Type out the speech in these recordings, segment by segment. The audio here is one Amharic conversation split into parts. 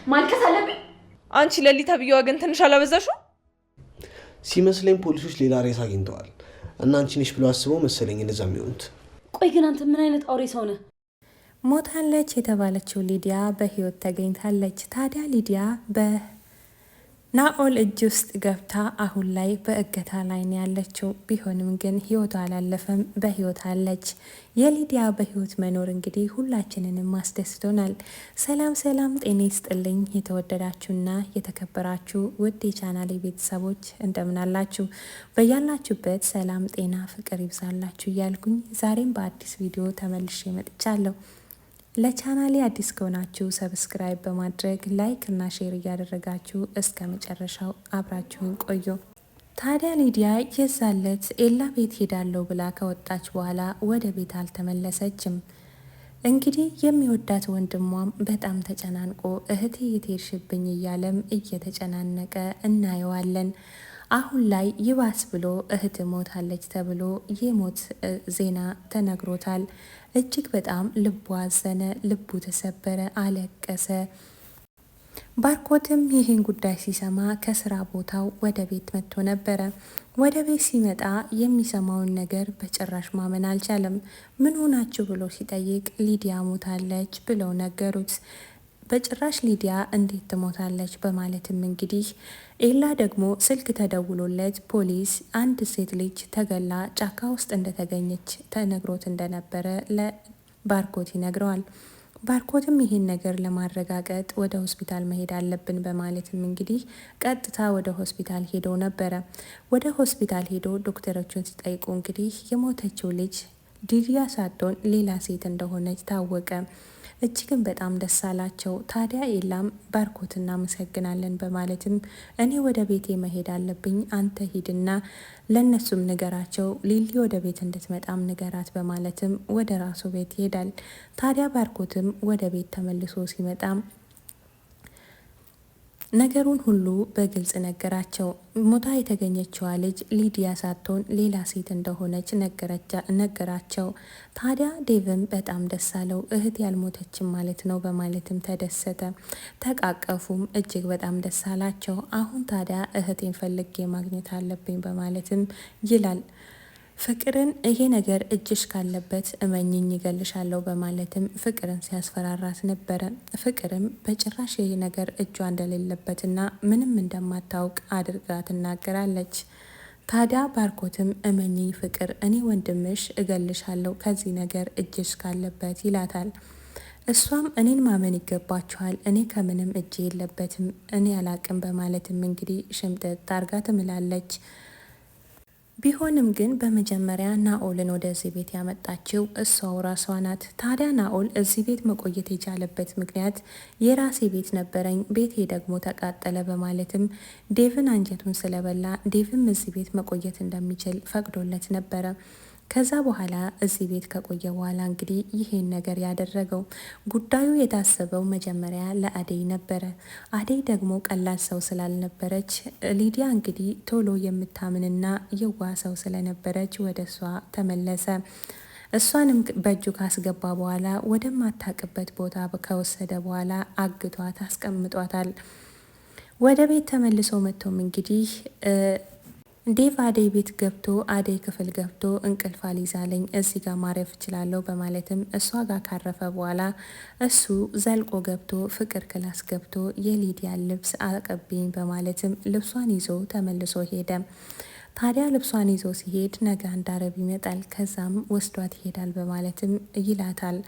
ማልቀስ አለብኝ? አንቺ ለሊታ ብየዋ ግን ትንሽ አላበዛሽው? ሲመስለኝ ፖሊሶች ሌላ ሬሳ አግኝተዋል እና አንቺ ነሽ ብለው አስበው መሰለኝ እንደዛ የሚሆኑት። ቆይ ግን አንተ ምን አይነት አውሬ ሰው ነህ? ሞታለች የተባለችው ሊዲያ በህይወት ተገኝታለች። ታዲያ ሊዲያ በናኦል እጅ ውስጥ ገብታ አሁን ላይ በእገታ ላይ ነው ያለችው። ቢሆንም ግን ህይወቷ አላለፈም፣ በህይወት አለች። የሊዲያ በህይወት መኖር እንግዲህ ሁላችንንም አስደስቶናል። ሰላም ሰላም፣ ጤና ይስጥልኝ የተወደዳችሁና የተከበራችሁ ውድ የቻናሌ ቤተሰቦች እንደምን አላችሁ? በያላችሁበት ሰላም፣ ጤና፣ ፍቅር ይብዛላችሁ እያልኩኝ ዛሬም በአዲስ ቪዲዮ ተመልሼ መጥቻለሁ። ለቻናሌ አዲስ ከሆናችሁ ሰብስክራይብ በማድረግ ላይክ እና ሼር እያደረጋችሁ እስከ መጨረሻው አብራችሁን ቆዩ። ታዲያ ሊዲያ የዛለት ኤላ ቤት ሄዳለሁ ብላ ከወጣች በኋላ ወደ ቤት አልተመለሰችም። እንግዲህ የሚወዳት ወንድሟም በጣም ተጨናንቆ እህቴ የት ሄድሽብኝ እያለም እየተጨናነቀ እናየዋለን። አሁን ላይ ይባስ ብሎ እህት ሞታለች ተብሎ የሞት ዜና ተነግሮታል። እጅግ በጣም ልቡ አዘነ፣ ልቡ ተሰበረ፣ አለቀሰ። ባርኮትም ይህን ጉዳይ ሲሰማ ከስራ ቦታው ወደ ቤት መጥቶ ነበረ። ወደ ቤት ሲመጣ የሚሰማውን ነገር በጭራሽ ማመን አልቻለም። ምን ሆናችሁ ብሎ ሲጠይቅ ሊዲያ ሞታለች ብለው ነገሩት። በጭራሽ ሊዲያ እንዴት ትሞታለች በማለትም እንግዲህ ኤላ ደግሞ ስልክ ተደውሎለት ፖሊስ አንድ ሴት ልጅ ተገላ ጫካ ውስጥ እንደተገኘች ተነግሮት እንደነበረ ለባርኮት ይነግረዋል። ባርኮትም ይህን ነገር ለማረጋገጥ ወደ ሆስፒታል መሄድ አለብን በማለትም እንግዲህ ቀጥታ ወደ ሆስፒታል ሄዶ ነበረ። ወደ ሆስፒታል ሄዶ ዶክተሮቹን ሲጠይቁ እንግዲህ የሞተችው ልጅ ሊዲያ ሳትሆን ሌላ ሴት እንደሆነች ታወቀ። እጅግን በጣም ደስ አላቸው። ታዲያ ኤላም ባርኮት እናመሰግናለን በማለትም እኔ ወደ ቤቴ መሄድ አለብኝ፣ አንተ ሂድና ለነሱም ንገራቸው፣ ሊሊ ወደ ቤት እንድትመጣም ንገራት በማለትም ወደ ራሱ ቤት ይሄዳል። ታዲያ ባርኮትም ወደ ቤት ተመልሶ ሲመጣም ነገሩን ሁሉ በግልጽ ነገራቸው። ሞታ የተገኘችዋ ልጅ ሊዲያ ሳትሆን ሌላ ሴት እንደሆነች ነገራቸው። ታዲያ ዴቭም በጣም ደስ አለው። እህት ያልሞተችም ማለት ነው በማለትም ተደሰተ። ተቃቀፉም፣ እጅግ በጣም ደስ አላቸው። አሁን ታዲያ እህቴን ፈልጌ ማግኘት አለብኝ በማለትም ይላል። ፍቅርን ይሄ ነገር እጅሽ ካለበት እመኝኝ ይገልሻለሁ በማለትም ፍቅርን ሲያስፈራራት ነበረ። ፍቅርም በጭራሽ ይሄ ነገር እጇ እንደሌለበትና ምንም እንደማታውቅ አድርጋ ትናገራለች። ታዲያ ባርኮትም እመኝኝ ፍቅር፣ እኔ ወንድምሽ እገልሻለሁ ከዚህ ነገር እጅሽ ካለበት ይላታል። እሷም እኔን ማመን ይገባችኋል፣ እኔ ከምንም እጅ የለበትም፣ እኔ አላቅም በማለትም እንግዲህ ሽምጥጥ አርጋ ትምላለች። ቢሆንም ግን በመጀመሪያ ናኦልን ወደዚህ ቤት ያመጣችው እሷው ራሷ ናት። ታዲያ ናኦል እዚህ ቤት መቆየት የቻለበት ምክንያት የራሴ ቤት ነበረኝ፣ ቤቴ ደግሞ ተቃጠለ በማለትም ዴቭን አንጀቱን ስለበላ ዴቭም እዚህ ቤት መቆየት እንደሚችል ፈቅዶለት ነበረ። ከዛ በኋላ እዚህ ቤት ከቆየ በኋላ እንግዲህ ይሄን ነገር ያደረገው ጉዳዩ የታሰበው መጀመሪያ ለአደይ ነበረ። አደይ ደግሞ ቀላል ሰው ስላልነበረች ሊዲያ እንግዲህ ቶሎ የምታምንና የዋ ሰው ስለነበረች ወደ እሷ ተመለሰ። እሷንም በእጁ ካስገባ በኋላ ወደማታቅበት ቦታ ከወሰደ በኋላ አግቷት አስቀምጧታል። ወደ ቤት ተመልሶ መጥቶም እንግዲህ ዴቭ አደይ ቤት ገብቶ አደይ ክፍል ገብቶ እንቅልፍ አልይዛለኝ እዚህ ጋር ማረፍ እችላለሁ በማለትም እሷ ጋር ካረፈ በኋላ እሱ ዘልቆ ገብቶ ፍቅር ክላስ ገብቶ የሊዲያን ልብስ አቀብኝ በማለትም ልብሷን ይዞ ተመልሶ ሄደ። ታዲያ ልብሷን ይዞ ሲሄድ ነገ አንድ አረብ ይመጣል፣ ከዛም ወስዷት ይሄዳል በማለትም ይላታል።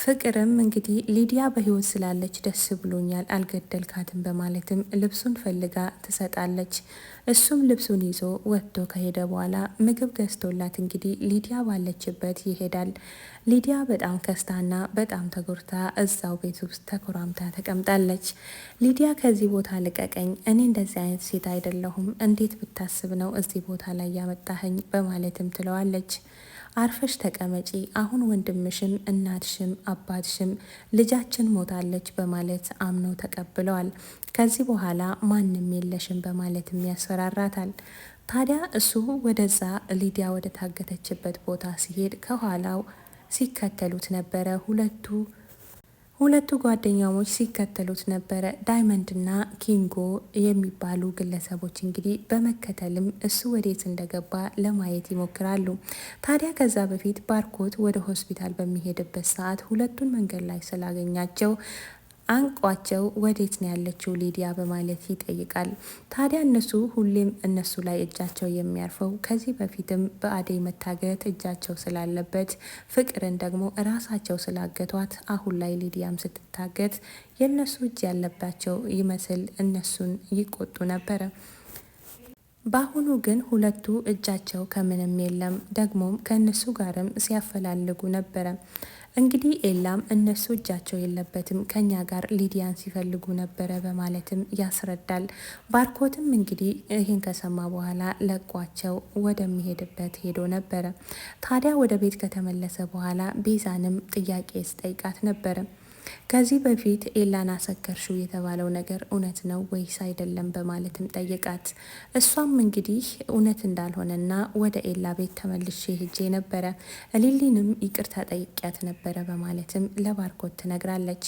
ፍቅርም እንግዲህ ሊዲያ በህይወት ስላለች ደስ ብሎኛል፣ አልገደልካትም በማለትም ልብሱን ፈልጋ ትሰጣለች። እሱም ልብሱን ይዞ ወጥቶ ከሄደ በኋላ ምግብ ገዝቶላት እንግዲህ ሊዲያ ባለችበት ይሄዳል። ሊዲያ በጣም ከስታና በጣም ተጎርታ እዛው ቤት ውስጥ ተኮራምታ ተቀምጣለች። ሊዲያ ከዚህ ቦታ ልቀቀኝ፣ እኔ እንደዚህ አይነት ሴት አይደለሁም፣ እንዴት ብታስብ ነው እዚህ ቦታ ላይ ያመጣኸኝ በማለትም ትለዋለች። አርፈሽ ተቀመጪ፣ አሁን ወንድምሽም እናትሽም አባትሽም ልጃችን ሞታለች በማለት አምነው ተቀብለዋል። ከዚህ በኋላ ማንም የለሽም በማለትም ያስፈራራታል። ታዲያ እሱ ወደዛ ሊዲያ ወደ ታገተችበት ቦታ ሲሄድ ከኋላው ሲከተሉት ነበረ። ሁለቱ ጓደኛሞች ሲከተሉት ነበረ። ዳይመንድና ኪንጎ የሚባሉ ግለሰቦች እንግዲህ በመከተልም እሱ ወዴት እንደገባ ለማየት ይሞክራሉ። ታዲያ ከዛ በፊት ባርኮት ወደ ሆስፒታል በሚሄድበት ሰዓት ሁለቱን መንገድ ላይ ስላገኛቸው አንቋቸው ወዴት ነው ያለችው ሊዲያ በማለት ይጠይቃል። ታዲያ እነሱ ሁሌም እነሱ ላይ እጃቸው የሚያርፈው ከዚህ በፊትም በአደይ መታገት እጃቸው ስላለበት ፍቅርን ደግሞ ራሳቸው ስላገቷት አሁን ላይ ሊዲያም ስትታገት የእነሱ እጅ ያለባቸው ይመስል እነሱን ይቆጡ ነበረ። በአሁኑ ግን ሁለቱ እጃቸው ከምንም የለም፣ ደግሞም ከእነሱ ጋርም ሲያፈላልጉ ነበረ። እንግዲህ ኤላም እነሱ እጃቸው የለበትም ከኛ ጋር ሊዲያን ሲፈልጉ ነበረ በማለትም ያስረዳል። ባርኮትም እንግዲህ ይህን ከሰማ በኋላ ለቋቸው ወደሚሄድበት ሄዶ ነበረ። ታዲያ ወደ ቤት ከተመለሰ በኋላ ቤዛንም ጥያቄ ስጠይቃት ነበረ። ከዚህ በፊት ኤላን አሰከርሽው የተባለው ነገር እውነት ነው ወይስ አይደለም በማለትም ጠይቃት። እሷም እንግዲህ እውነት እንዳልሆነና ወደ ኤላ ቤት ተመልሼ ሄጄ ነበረ፣ ሊሊንም ይቅርታ ጠይቂያት ነበረ በማለትም ለባርኮት ትነግራለች።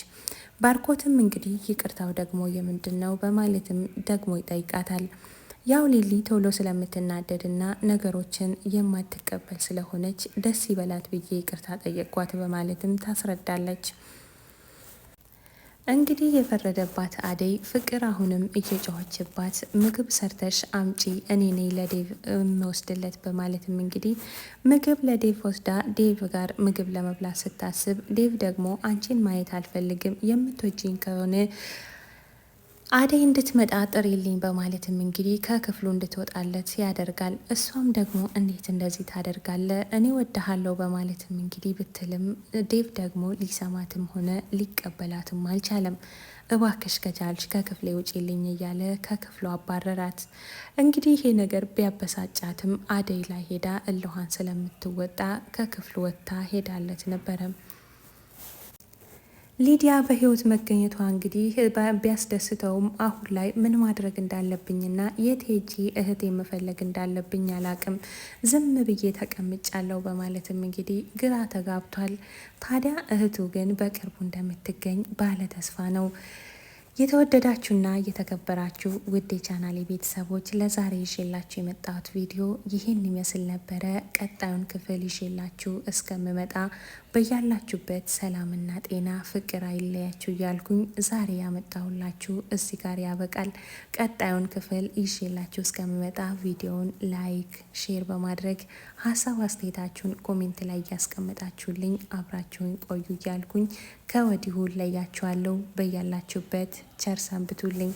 ባርኮትም እንግዲህ ይቅርታው ደግሞ የምንድን ነው በማለትም ደግሞ ይጠይቃታል። ያው ሊሊ ቶሎ ስለምትናደድና ነገሮችን የማትቀበል ስለሆነች ደስ ይበላት ብዬ ይቅርታ ጠየቅኳት በማለትም ታስረዳለች። እንግዲህ የፈረደባት አደይ ፍቅር አሁንም እየጮኸችባት ምግብ ሰርተሽ አምጪ እኔ ነኝ ለዴቭ የምወስድለት በማለትም እንግዲህ ምግብ ለዴቭ ወስዳ ዴቭ ጋር ምግብ ለመብላት ስታስብ ዴቭ ደግሞ አንቺን ማየት አልፈልግም የምትወጂኝ ከሆነ አደይ እንድትመጣ ጥሪልኝ በማለትም እንግዲህ ከክፍሉ እንድትወጣለት ያደርጋል። እሷም ደግሞ እንዴት እንደዚህ ታደርጋለ እኔ ወድሃለሁ በማለትም እንግዲህ ብትልም ዴቭ ደግሞ ሊሰማትም ሆነ ሊቀበላትም አልቻለም። እባክሽ ከቻልሽ ከክፍሌ ውጪልኝ እያለ ከክፍሉ አባረራት። እንግዲህ ይሄ ነገር ቢያበሳጫትም አደይ ላይ ሄዳ እልኋን ስለምትወጣ ከክፍሉ ወጥታ ሄዳለት ነበረ። ሊዲያ በህይወት መገኘቷ እንግዲህ ቢያስደስተውም አሁን ላይ ምን ማድረግ እንዳለብኝና የት ሄጄ እህት የመፈለግ እንዳለብኝ አላቅም፣ ዝም ብዬ ተቀምጫለሁ በማለትም እንግዲህ ግራ ተጋብቷል። ታዲያ እህቱ ግን በቅርቡ እንደምትገኝ ባለ ተስፋ ነው። የተወደዳችሁና የተከበራችሁ ውድ የቻናሌ ቤተሰቦች ለዛሬ ይዤላችሁ የመጣሁት ቪዲዮ ይህን ይመስል ነበረ። ቀጣዩን ክፍል ይዤላችሁ እስከምመጣ በያላችሁበት ሰላምና ጤና ፍቅር አይለያችሁ እያልኩኝ ዛሬ ያመጣሁላችሁ እዚህ ጋር ያበቃል። ቀጣዩን ክፍል ይዤላችሁ እስከምመጣ ቪዲዮውን ላይክ፣ ሼር በማድረግ ሀሳብ አስተያየታችሁን ኮሜንት ላይ እያስቀመጣችሁልኝ አብራችሁን ቆዩ እያልኩኝ ከወዲሁ ለያችኋለሁ። በያላችሁበት ቸር ሰንብቱልኝ።